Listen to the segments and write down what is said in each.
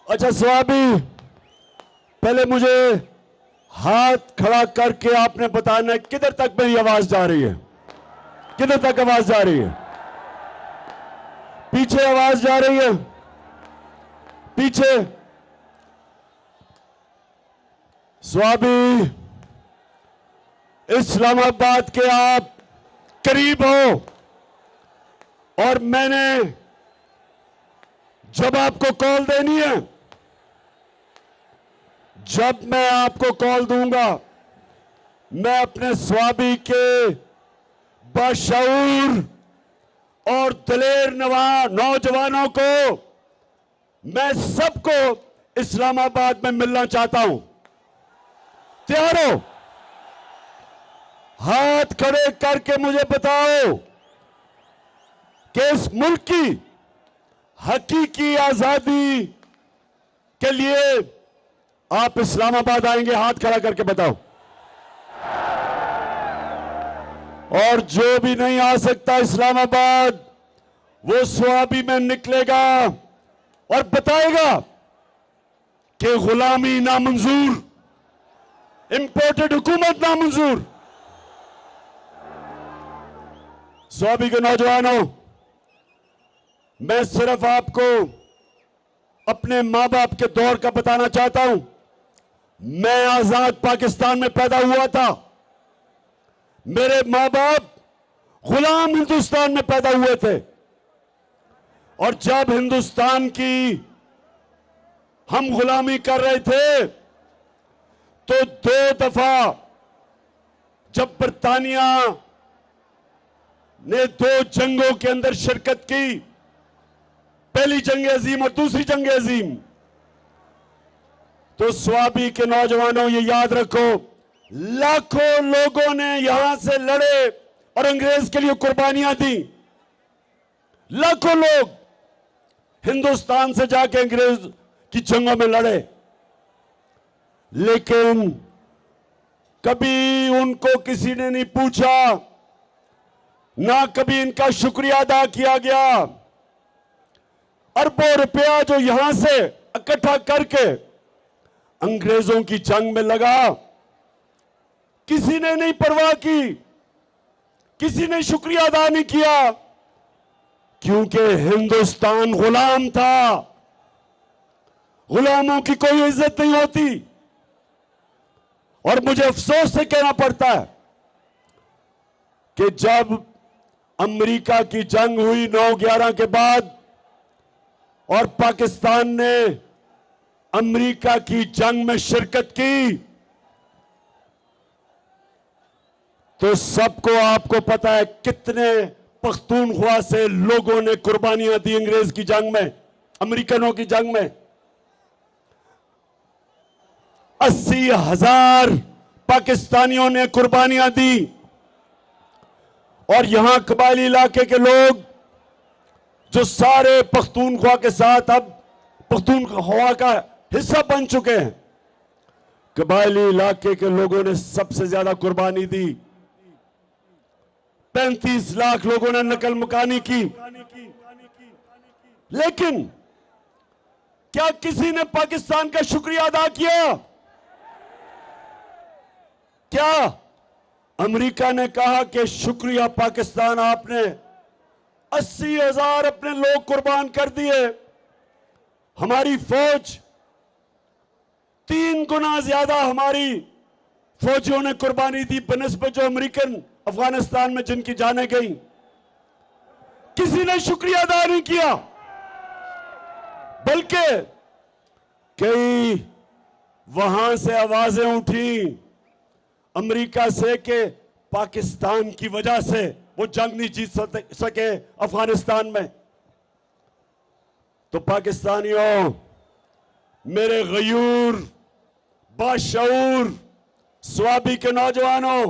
अच्छा स्वामी, पहले मुझे हाथ खड़ा करके आपने बताना है किधर तक मेरी आवाज जा रही है, किधर तक आवाज जा रही है। पीछे आवाज जा रही है, पीछे। स्वामी, इस्लामाबाद के आप करीब हो और मैंने जब आपको कॉल देनी है, जब मैं आपको कॉल दूंगा, मैं अपने स्वामी के बाशऊर और दलेर नौजवानों को, मैं सबको इस्लामाबाद में मिलना चाहता हूं। तैयार हो? हाथ खड़े करके मुझे बताओ कि इस मुल्क की हकीकी आजादी के लिए आप इस्लामाबाद आएंगे? हाथ खड़ा करके बताओ। और जो भी नहीं आ सकता इस्लामाबाद, वो स्वाबी में निकलेगा और बताएगा कि गुलामी नामंजूर, इंपोर्टेड हुकूमत नामंजूर। स्वाबी के नौजवानों, मैं सिर्फ आपको अपने मां बाप के दौर का बताना चाहता हूं। मैं आजाद पाकिस्तान में पैदा हुआ था, मेरे मां बाप गुलाम हिंदुस्तान में पैदा हुए थे, और जब हिंदुस्तान की हम गुलामी कर रहे थे तो 2 दफा जब बरतानिया ने 2 जंगों के अंदर शिरकत की, पहली जंग अजीम और दूसरी जंग अजीम, तो स्वाबी के नौजवानों ये याद रखो, लाखों लोगों ने यहां से लड़े और अंग्रेज के लिए कुर्बानियां दी। लाखों लोग हिंदुस्तान से जाके अंग्रेज की जंगों में लड़े, लेकिन कभी उनको किसी ने नहीं पूछा, ना कभी इनका शुक्रिया अदा किया गया। अरबों रुपया जो यहां से इकट्ठा करके अंग्रेजों की जंग में लगा, किसी ने नहीं परवाह की, किसी ने शुक्रिया अदा नहीं किया, क्योंकि हिंदुस्तान गुलाम था। गुलामों की कोई इज्जत नहीं होती। और मुझे अफसोस से कहना पड़ता है कि जब अमेरिका की जंग हुई 9/11 के बाद और पाकिस्तान ने अमेरिका की जंग में शिरकत की, तो सबको आपको पता है कितने पख्तूनख्वा से लोगों ने कुर्बानियां दी अंग्रेज की जंग में, अमेरिकनों की जंग में। 80,000 पाकिस्तानियों ने कुर्बानियां दी, और यहां कबायली इलाके के लोग जो सारे पख्तूनख्वा के साथ अब पख्तूनख्वा का हिस्सा बन चुके हैं, कबायली इलाके के लोगों ने सबसे ज्यादा कुर्बानी दी। 35 लाख लोगों ने नकल मुकानी की। लेकिन क्या किसी ने पाकिस्तान का शुक्रिया अदा किया? क्या अमेरिका ने कहा कि शुक्रिया पाकिस्तान, आपने 80,000 अपने लोग कुर्बान कर दिए, हमारी फौज 3 गुना ज्यादा हमारी फौजियों ने कुर्बानी दी बनिस्बत जो अमेरिकन अफगानिस्तान में जिनकी जानें गई। किसी ने शुक्रिया अदा नहीं किया, बल्कि कई वहां से आवाजें उठी अमेरिका से कि पाकिस्तान की वजह से वो जंग नहीं जीत सके अफगानिस्तान में। तो पाकिस्तानियों, मेरे गयूर बाशऊर स्वाबी के नौजवानों,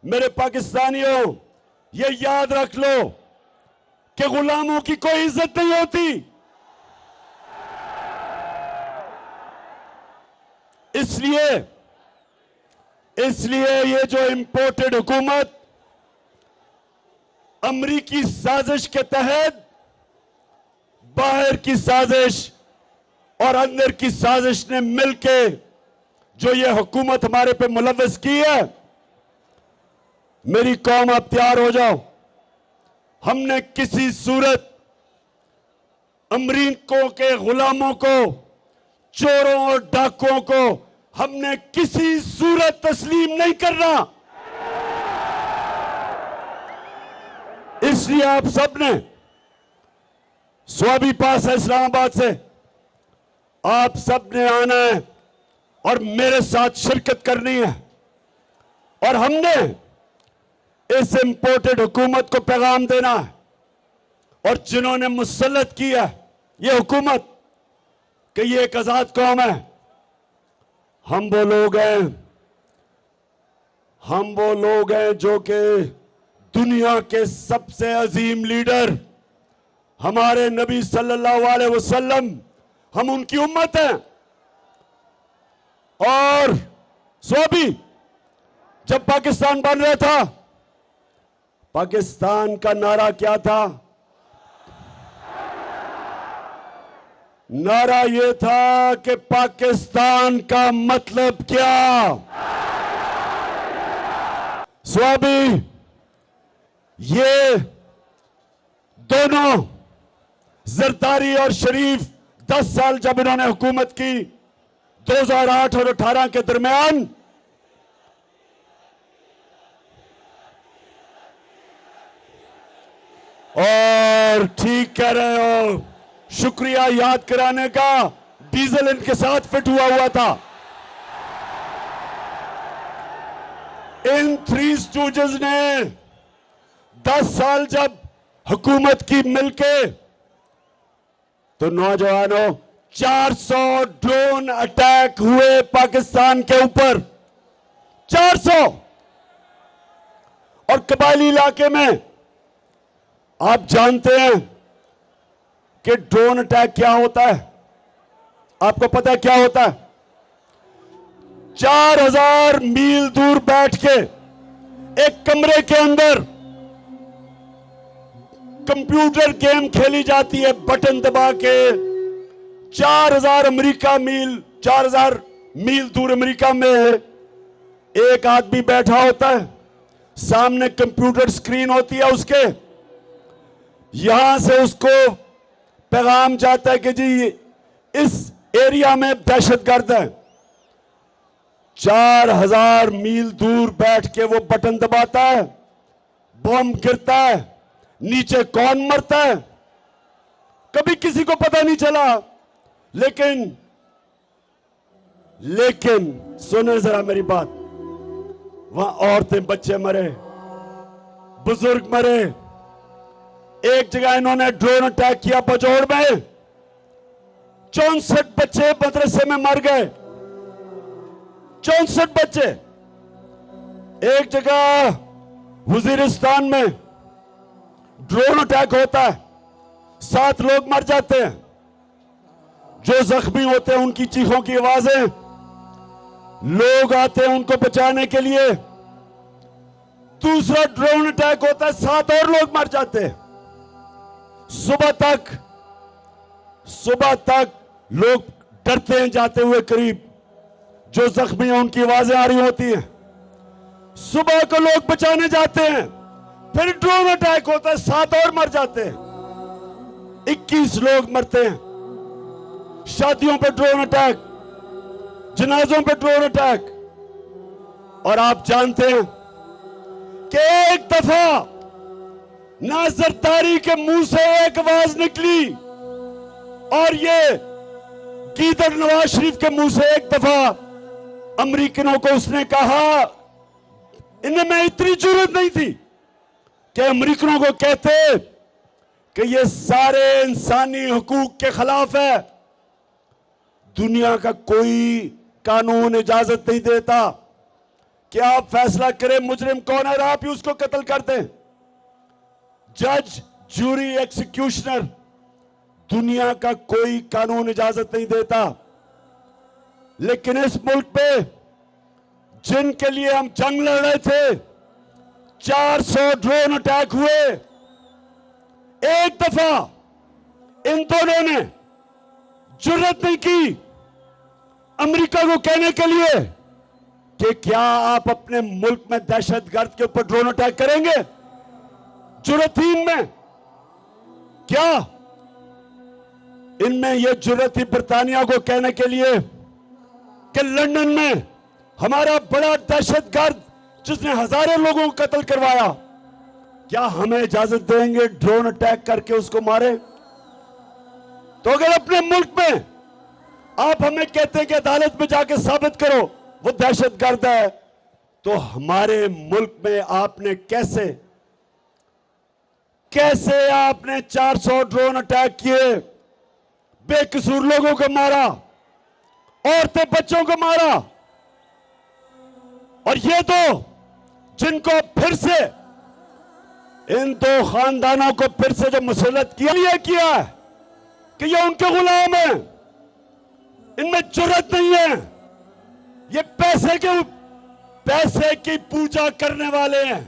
मेरे पाकिस्तानियों, ये याद रख लो कि गुलामों की कोई इज्जत नहीं होती। इसलिए ये जो इंपोर्टेड हुकूमत अमरीकी साजिश के तहत बाहर की साजिश और अंदर की साजिश ने मिलके जो ये हुकूमत हमारे पे मुलव्वस की है। मेरी कौम, आप तैयार हो जाओ। हमने किसी सूरत अमरीकों के गुलामों को, चोरों और डाकुओं को हमने किसी सूरत तस्लीम नहीं करना। इसलिए आप सबने, स्वाबी पास है इस्लामाबाद से, आप सबने आना है और मेरे साथ शिरकत करनी है। और हमने इस इंपोर्टेड हुकूमत को पैगाम देना है, और जिन्होंने मुसल्लत किया ये हुकूमत कि ये एक आजाद कौम है, हम वो लोग हैं जो कि दुनिया के सबसे अजीम लीडर हमारे नबी सल्लल्लाहु अलैहि वसल्लम, हम उनकी उम्मत हैं। और स्वाबी, जब पाकिस्तान बन रहा था, पाकिस्तान का नारा क्या था? नारा यह था कि पाकिस्तान का मतलब क्या? स्वाबी, ये दोनों जरदारी और शरीफ 10 साल जब इन्होंने हुकूमत की 2008 और 18 के दरमियान, और ठीक कह रहे हो, शुक्रिया याद कराने का, डीजल इनके साथ फिट हुआ था। इन थ्री स्टूजेस ने 10 साल जब हुकूमत की मिलके, तो नौजवानों 400 ड्रोन अटैक हुए पाकिस्तान के ऊपर, 400। और कबायली इलाके में आप जानते हैं कि ड्रोन अटैक क्या होता है? आपको पता है क्या होता है? 4000 मील दूर बैठ के एक कमरे के अंदर कंप्यूटर गेम खेली जाती है, बटन दबा के। 4000 मील दूर अमेरिका में एक आदमी बैठा होता है, सामने कंप्यूटर स्क्रीन होती है उसके, यहां से उसको पैगाम जाता है कि जी इस एरिया में दहशतगर्द है। 4000 मील दूर बैठ के वो बटन दबाता है, बम गिरता है, नीचे कौन मरता है कभी किसी को पता नहीं चला। लेकिन सुने जरा मेरी बात, वहां औरतें बच्चे मरे, बुजुर्ग मरे। एक जगह इन्होंने ड्रोन अटैक किया बजौड़ में, 64 बच्चे मदरसे में मर गए, 64 बच्चे। एक जगह वजीरिस्तान में ड्रोन अटैक होता है, 7 लोग मर जाते हैं। जो जख्मी होते हैं उनकी चीखों की आवाजें, लोग आते हैं उनको बचाने के लिए। दूसरा ड्रोन अटैक होता है, 7 और लोग मर जाते हैं। सुबह तक लोग डरते हैं जाते हुए करीब, जो जख्मी हैं उनकी आवाजें आ रही होती हैं। सुबह को लोग बचाने जाते हैं, फिर ड्रोन अटैक होता है, 7 और मर जाते हैं, 21 लोग मरते हैं। शादियों पे ड्रोन अटैक, जनाजों पे ड्रोन अटैक। और आप जानते हैं कि एक दफा ना जरदारी के मुंह से एक आवाज निकली, और ये गीदड़ नवाज शरीफ के मुंह से एक दफा अमरीकनों को उसने कहा, इनमें इतनी जरूरत नहीं थी कि अमरीकनों को कहते कि ये सारे इंसानी हुकूक के खिलाफ है। दुनिया का कोई कानून इजाजत नहीं देता कि आप फैसला करें मुजरिम कौन है और आप ही उसको कत्ल कर दें। जज, जूरी, एक्सिक्यूशनर, दुनिया का कोई कानून इजाजत नहीं देता। लेकिन इस मुल्क पे जिनके लिए हम जंग लड़ रहे थे, 400 ड्रोन अटैक हुए। एक दफा इन दोनों ने जुर्रत नहीं की अमेरिका को कहने के लिए कि क्या आप अपने मुल्क में दहशतगर्द के ऊपर ड्रोन अटैक करेंगे? जुर्रत ही इनमें क्या? इनमें यह जुर्रत थी बरतानिया को कहने के लिए कि लंदन में हमारा बड़ा दहशतगर्द जिसने हजारों लोगों को कत्ल करवाया, क्या हमें इजाजत देंगे ड्रोन अटैक करके उसको मारे? तो अगर अपने मुल्क में आप हमें कहते हैं कि अदालत में जाके साबित करो वो दहशतगर्द है, तो हमारे मुल्क में आपने कैसे आपने 400 ड्रोन अटैक किए, बेकसूर लोगों को मारा, औरतें बच्चों को मारा, और ये तो जिनको फिर से इन दो खानदानों को फिर से जो मुसल्लत किया है कि ये उनके गुलाम हैं, इनमें जुर्रत नहीं है, ये पैसे की पूजा करने वाले हैं,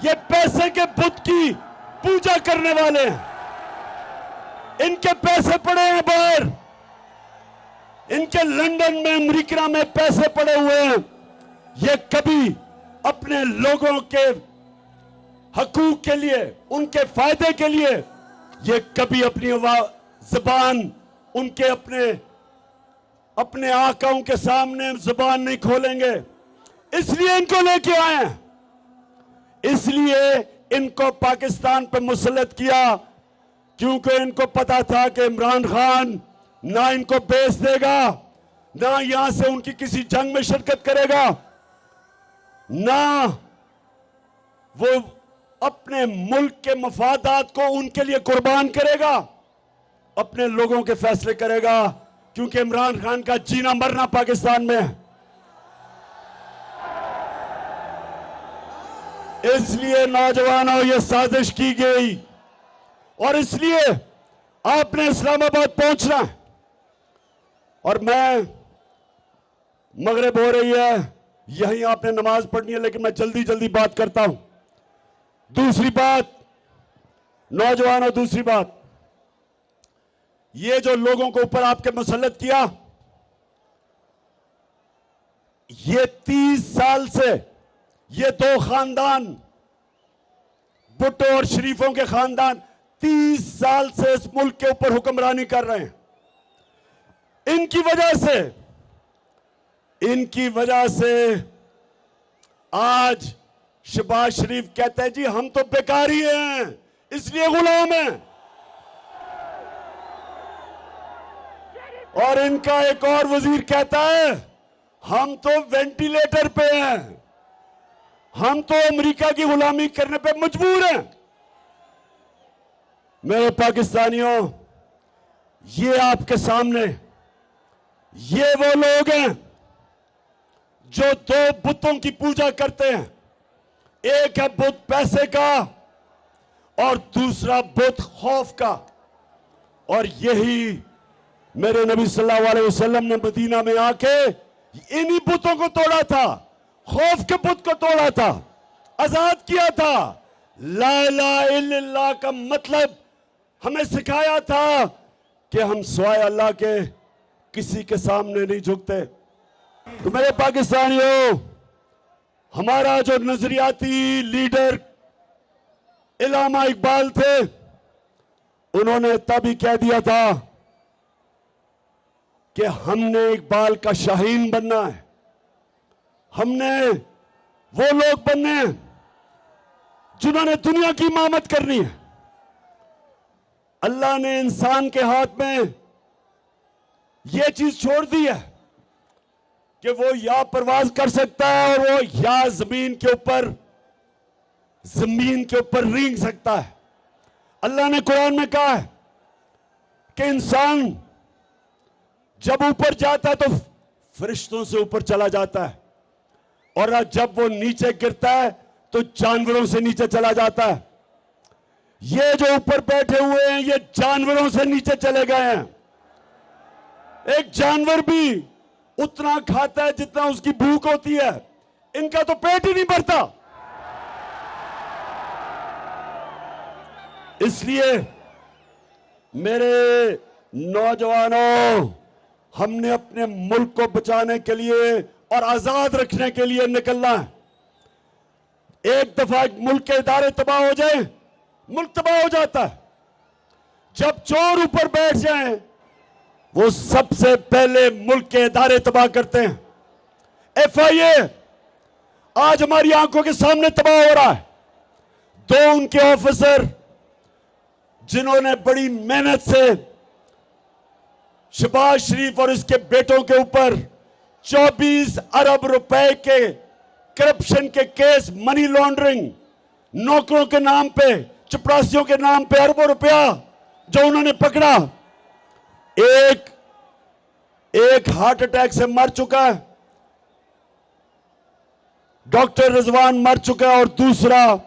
ये पैसे के बुत की पूजा करने वाले हैं, इनके पैसे पड़े हैं बाहर, इनके लंदन में अमेरिका में पैसे पड़े हुए हैं। ये कभी अपने लोगों के हकूक के लिए, उनके फायदे के लिए, ये कभी अपनी जुबान उनके अपने आकाओं के सामने जुबान नहीं खोलेंगे। इसलिए इनको लेके आए हैं, इसलिए इनको पाकिस्तान पर मुसल्लत किया, क्योंकि इनको पता था कि इमरान खान ना इनको बेच देगा, ना यहां से उनकी किसी जंग में शिरकत करेगा, ना वो अपने मुल्क के मफादात को उनके लिए कुर्बान करेगा, अपने लोगों के फैसले करेगा, क्योंकि इमरान खान का जीना मरना पाकिस्तान में है। इसलिए नौजवानों ये साजिश की गई और इसलिए आपने इस्लामाबाद पहुंचना है। और मैं मगरिब हो रही है, यहीं आपने नमाज पढ़नी है, लेकिन मैं जल्दी जल्दी बात करता हूं। दूसरी बात नौजवानों, दूसरी बात, ये जो लोगों को ऊपर आपके मुसल्लत किया, ये 30 साल से ये दो खानदान, भुट्टो और शरीफों के खानदान 30 साल से इस मुल्क के ऊपर हुक्मरानी कर रहे हैं। इनकी वजह से आज शहबाज शरीफ कहते हैं जी हम तो बेकारी हैं, इसलिए गुलाम हैं। और इनका एक और वजीर कहता है हम तो वेंटिलेटर पे हैं, हम तो अमेरिका की गुलामी करने पे मजबूर हैं। मेरे पाकिस्तानियों, ये आपके सामने ये वो लोग हैं जो दो बुतों की पूजा करते हैं। एक है बुत पैसे का और दूसरा बुत खौफ का। और यही मेरे नबी सल्लल्लाहु अलैहि वसल्लम ने मदीना में आके इन्हीं बुतों को तोड़ा था, खौफ के बुत को तोड़ा था, आजाद किया था। ला इलाहा इल्लल्लाह का मतलब हमें सिखाया था कि हम सिवाय अल्लाह के किसी के सामने नहीं झुकते। तो मेरे पाकिस्तानियों, हमारा जो नजरियाती लीडर इल्लामा इकबाल थे, उन्होंने तब ही कह दिया था कि हमने इकबाल का शाहीन बनना है, हमने वो लोग बनने हैं जिन्होंने दुनिया की इमामत करनी है। अल्लाह ने इंसान के हाथ में यह चीज छोड़ दी है कि वो या परवाज कर सकता है और वो या जमीन के ऊपर रेंग सकता है। अल्लाह ने कुरान में कहा है कि इंसान जब ऊपर जाता है तो फरिश्तों से ऊपर चला जाता है, और जब वो नीचे गिरता है तो जानवरों से नीचे चला जाता है। ये जो ऊपर बैठे हुए हैं ये जानवरों से नीचे चले गए हैं। एक जानवर भी उतना खाता है जितना उसकी भूख होती है, इनका तो पेट ही नहीं भरता। इसलिए मेरे नौजवानों, हमने अपने मुल्क को बचाने के लिए और आजाद रखने के लिए निकलना है। एक दफा मुल्क के इदारे तबाह हो जाए, मुल्क तबाह हो जाता है। जब चोर ऊपर बैठ जाएं, वो सबसे पहले मुल्क के इदारे तबाह करते हैं। FIA आज हमारी आंखों के सामने तबाह हो रहा है। 2 उनके ऑफिसर जिन्होंने बड़ी मेहनत से शहबाज शरीफ और इसके बेटों के ऊपर 24 अरब रुपए के करप्शन के केस, मनी लॉन्ड्रिंग, नौकरों के नाम पे, चपरासियों के नाम पे अरबों रुपया जो उन्होंने पकड़ा, एक हार्ट अटैक से मर चुका है, डॉक्टर रिजवान मर चुका है, और दूसरा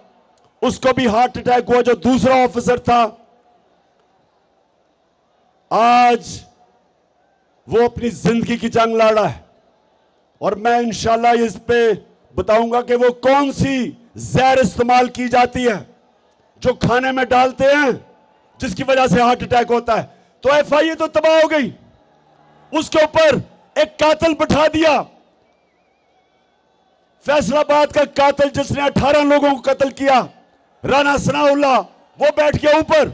उसको भी हार्ट अटैक हुआ जो दूसरा ऑफिसर था। आज वो अपनी जिंदगी की जंग लड़ रहा है और मैं इंशाल्लाह इस पे बताऊंगा कि वो कौन सी जहर इस्तेमाल की जाती है जो खाने में डालते हैं जिसकी वजह से हार्ट अटैक होता है। तो FIA तो तबाह हो गई, उसके ऊपर एक कातिल बैठा दिया, फैसलाबाद का कातिल जिसने 18 लोगों को कत्ल किया, राना सनाउल्लाह, वो बैठ गया ऊपर।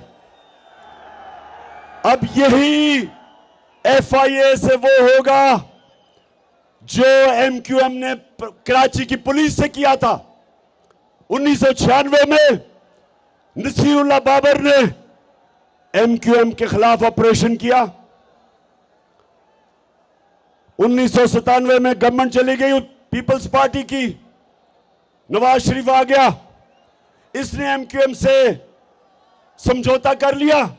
अब यही FIA से वो होगा जो MQM ने कराची की पुलिस से किया था। 1996 में नसीरुल्लाह बाबर ने MQM के खिलाफ ऑपरेशन किया। 1997 में गवर्नमेंट चली गई पीपल्स पार्टी की, नवाज शरीफ आ गया, इसने MQM से समझौता कर लिया।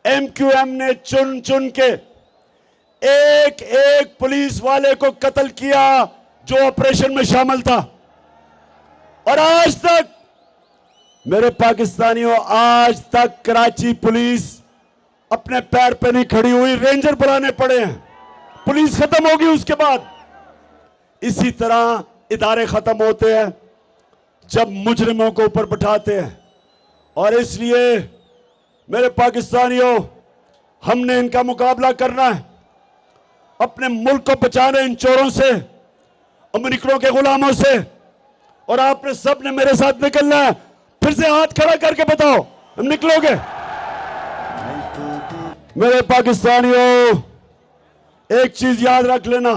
MQM ने चुन चुन के एक एक पुलिस वाले को कत्ल किया जो ऑपरेशन में शामिल था। और आज तक मेरे पाकिस्तानियों, आज तक कराची पुलिस अपने पैर पे नहीं खड़ी हुई, रेंजर बुलाने पड़े हैं। पुलिस खत्म होगी उसके बाद। इसी तरह इदारे खत्म होते हैं जब मुजरिमों को ऊपर बिठाते हैं। और इसलिए मेरे पाकिस्तानियों, हमने इनका मुकाबला करना है, अपने मुल्क को बचाना इन चोरों से, अमेरिकनों के गुलामों से। और आपने सब ने मेरे साथ निकलना है। फिर से हाथ खड़ा करके बताओ, हम निकलोगे? मेरे पाकिस्तानियों, एक चीज याद रख लेना,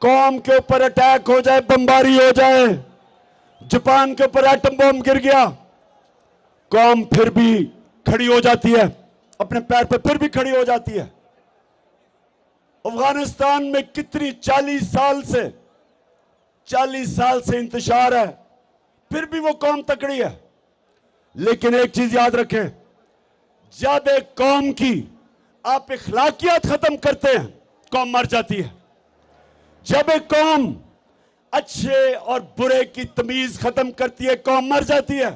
कौम के ऊपर अटैक हो जाए, बमबारी हो जाए, जापान के ऊपर एटम बम गिर गया, कौम फिर भी खड़ी हो जाती है, अपने पैर पर फिर भी खड़ी हो जाती है। अफगानिस्तान में कितनी 40 साल से इंतशार है, फिर भी वो कौम तकड़ी है। लेकिन एक चीज याद रखें, जब एक कौम की आप इखलाकियात खत्म करते हैं, कौम मर जाती है। जब एक कौम अच्छे और बुरे की तमीज खत्म करती है, कौम मर जाती है।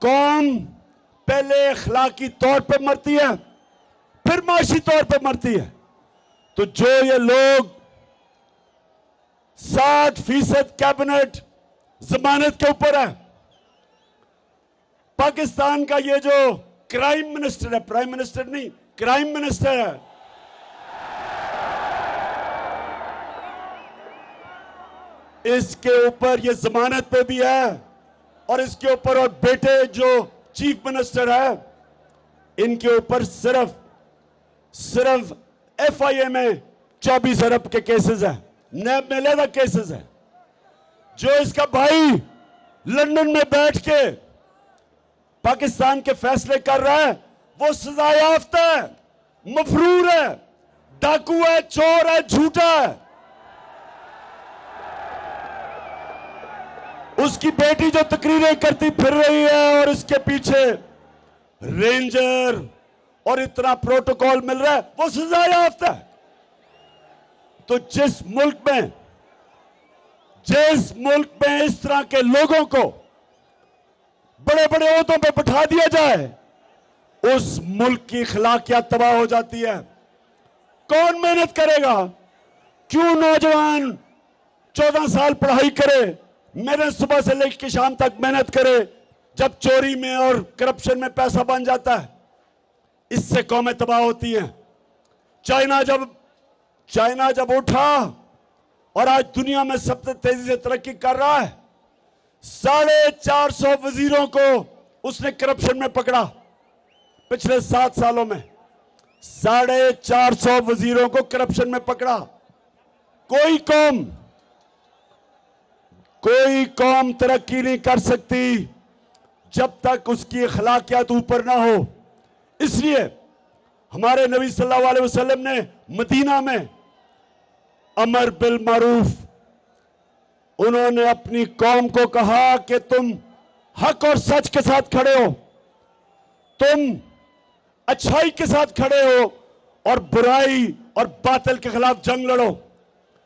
कौम पहले इखलाकी तौर पे मरती है, फिर माशी तौर पे मरती है। तो जो ये लोग 60% कैबिनेट जमानत के ऊपर है, पाकिस्तान का ये जो क्राइम मिनिस्टर है, प्राइम मिनिस्टर नहीं, क्राइम मिनिस्टर है, इसके ऊपर ये जमानत पे भी है। और इसके ऊपर और बेटे जो चीफ मिनिस्टर है, इनके ऊपर सिर्फ FIA में 24 अरब के केसेस है, नैब में अलग केसेस है। जो इसका भाई लंदन में बैठ के पाकिस्तान के फैसले कर रहा है, वो सजा याफ्ता है, मफरूर है, डाकू है, चोर है, झूठा है। उसकी बेटी जो तकरीरें करती फिर रही है और इसके पीछे रेंजर और इतना प्रोटोकॉल मिल रहा है, वो सजा याफ्ता है। तो जिस मुल्क में इस तरह के लोगों को बड़े बड़े ओहदों पे बिठा दिया जाए, उस मुल्क की अखलाकियात तबाह हो जाती है। कौन मेहनत करेगा? क्यों नौजवान 14 साल पढ़ाई करे, मेहनत सुबह से लेकर शाम तक मेहनत करे, जब चोरी में और करप्शन में पैसा बन जाता है? इससे कौमें तबाह होती हैं। चाइना जब उठा और आज दुनिया में सबसे तेजी से तरक्की कर रहा है, 450 वजीरों को उसने करप्शन में पकड़ा। पिछले 7 सालों में 450 वजीरों को करप्शन में पकड़ा। कोई कौम तरक्की नहीं कर सकती जब तक उसकी अखलाकियात ऊपर ना हो। इसलिए हमारे नबी सल्लल्लाहु अलैहि वसल्लम ने मदीना में अमर बिल मारूफ, उन्होंने अपनी कौम को कहा कि तुम हक और सच के साथ खड़े हो, तुम अच्छाई के साथ खड़े हो और बुराई और बातिल के खिलाफ जंग लड़ो।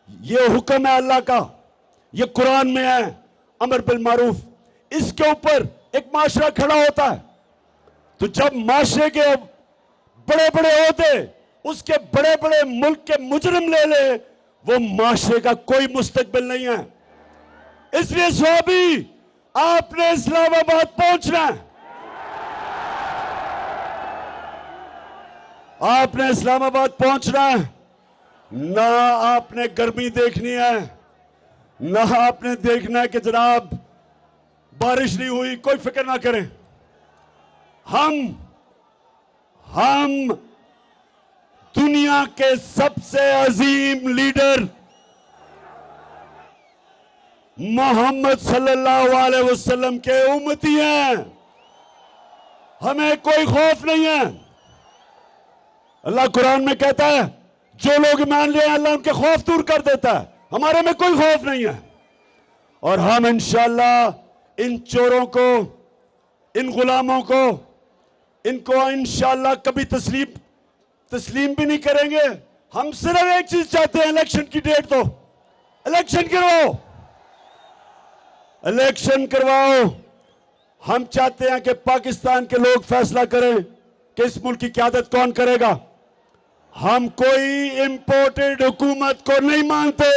ये हुक्म है अल्लाह का, ये कुरान में है, अमर बिल मारूफ। इसके ऊपर एक माशरा खड़ा होता है। तो जब माशरे के बड़े बड़े ओहदे उसके बड़े बड़े मुल्क के मुजरिम ले ले, वो माशरे का कोई मुस्तकबिल नहीं है। इसलिए स्वाबी, आपने इस्लामाबाद पहुंचना है, आपने इस्लामाबाद पहुंचना है। ना आपने गर्मी देखनी है, ना आपने देखना है कि जनाब बारिश नहीं हुई, कोई फिक्र ना करें। हम दुनिया के सबसे अजीम लीडर मोहम्मद सल्लल्लाहु अलैहि वसल्लम के उम्मती हैं। हमें कोई खौफ नहीं है। अल्लाह कुरान में कहता है, जो लोग ईमान ले अल्लाह उनके खौफ दूर कर देता है। हमारे में कोई खौफ नहीं है। और हम इंशाअल्लाह इन चोरों को, इन गुलामों को, इनको इंशाअल्लाह कभी तस्लीम भी नहीं करेंगे। हम सिर्फ एक चीज चाहते हैं, इलेक्शन की डेट दो, इलेक्शन करवाओ, इलेक्शन करवाओ। हम चाहते हैं कि पाकिस्तान के लोग फैसला करें कि इस मुल्क की क़यादत कौन करेगा। हम कोई इंपोर्टेड हुकूमत को नहीं मानते।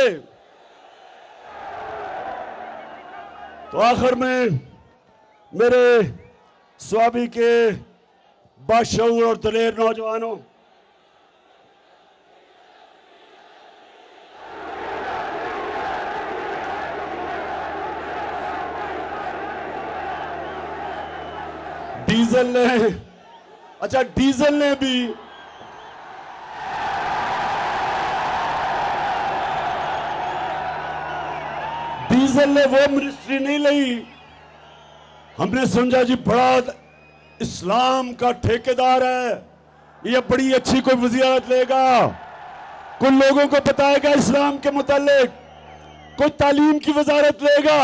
तो आखिर में मेरे स्वाबी के बाशऊर और दलेर नौजवानों, डीजल ने भी वो मिनिस्ट्री नहीं ली। हमने समझा जी बड़ा इस्लाम का ठेकेदार है, ये बड़ी अच्छी कोई वज़ीरत लेगा, कुछ लोगों को बताएगा इस्लाम के मुतालिक, कोई तालीम की वजारत लेगा।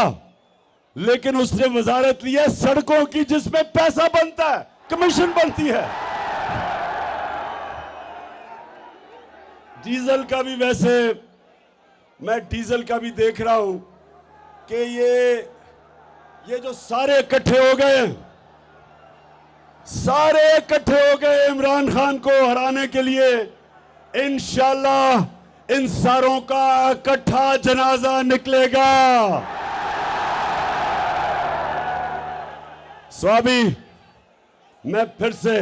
लेकिन उसने वजारत ली है सड़कों की, जिसमें पैसा बनता है, कमीशन बनती है। डीजल का भी, वैसे मैं डीजल का भी देख रहा हूं कि ये जो सारे इकट्ठे हो गए, सारे इकट्ठे हो गए इमरान खान को हराने के लिए, इंशाअल्लाह इन सारों का इकट्ठा जनाजा निकलेगा। स्वाबी, मैं फिर से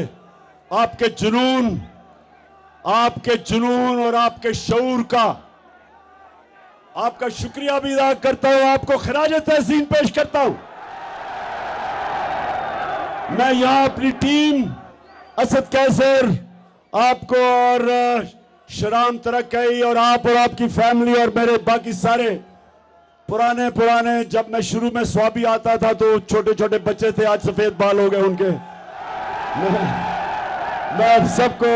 आपके जुनून और आपके शऊर का आपका शुक्रिया भी अदा करता हूं, आपको खराज तहसीन पेश करता हूं। मैं यहां अपनी टीम असद कैसर, आपको और शराम तरक्की और आप और आपकी फैमिली और मेरे बाकी सारे पुराने, जब मैं शुरू में स्वाबी आता था तो छोटे छोटे बच्चे थे, आज सफेद बाल हो गए उनके। मैं आप सबको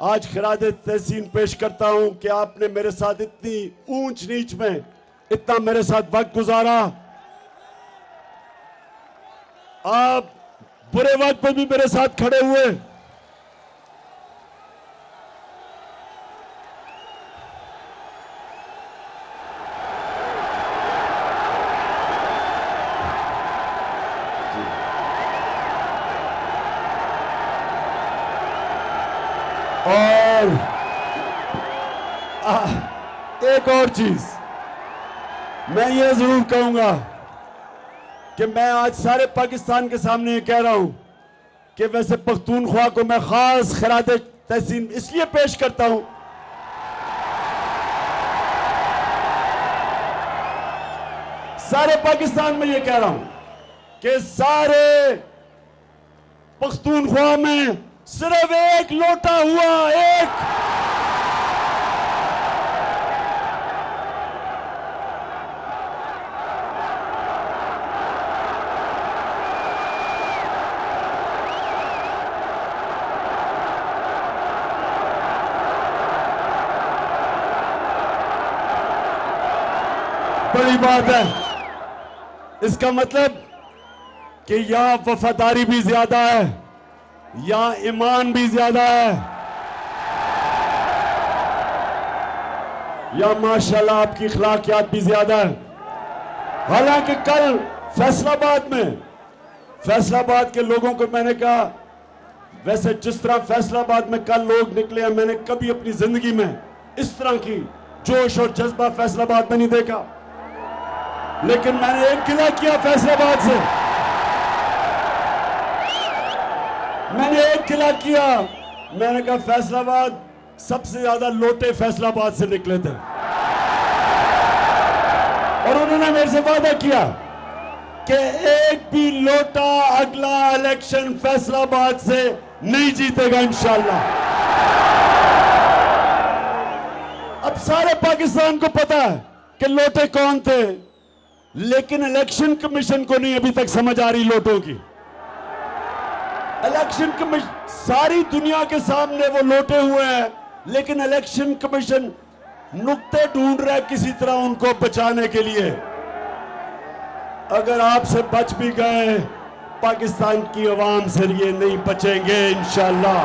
आज खराज तहसीन पेश करता हूं कि आपने मेरे साथ इतनी ऊंच नीच में इतना मेरे साथ वक्त गुजारा। आप बुरे वक्त पर भी मेरे साथ खड़े हुए। और एक और चीज मैं ये जरूर कहूंगा कि मैं आज सारे पाकिस्तान के सामने ये कह रहा हूं कि वैसे पख्तूनख्वा को मैं खास खिरात तहसीन इसलिए पेश करता हूं, सारे पाकिस्तान में ये कह रहा हूं कि सारे पख्तूनख्वा में सिर्फ एक लोटा हुआ, एक बड़ी बात है। इसका मतलब कि यहां वफादारी भी ज्यादा है, यहां ईमान भी ज्यादा है, या माशाल्लाह आपकी अखलाकियात भी ज्यादा है। हालांकि कल फैसलाबाद के लोगों को मैंने कहा, वैसे जिस तरह फैसलाबाद में कल लोग निकले हैं, मैंने कभी अपनी जिंदगी में इस तरह की जोश और जज्बा फैसलाबाद में नहीं देखा। लेकिन मैंने एक गिला किया फैसलाबाद से, मैंने एक गिला किया, मैंने कहा फैसलाबाद सबसे ज्यादा लोटे फैसलाबाद से निकले थे, और उन्होंने मेरे से वादा किया कि एक भी लोटा अगला इलेक्शन फैसलाबाद से नहीं जीतेगा इंशाल्लाह। अब सारे पाकिस्तान को पता है कि लोटे कौन थे, लेकिन इलेक्शन कमीशन को नहीं अभी तक समझ आ रही लोटों की। इलेक्शन कमीशन सारी दुनिया के सामने वो लोटे हुए हैं, लेकिन इलेक्शन कमीशन नुक्ते ढूंढ रहा है किसी तरह उनको बचाने के लिए। अगर आपसे बच भी गए, पाकिस्तान की आवाम से ये नहीं बचेंगे इंशाल्लाह।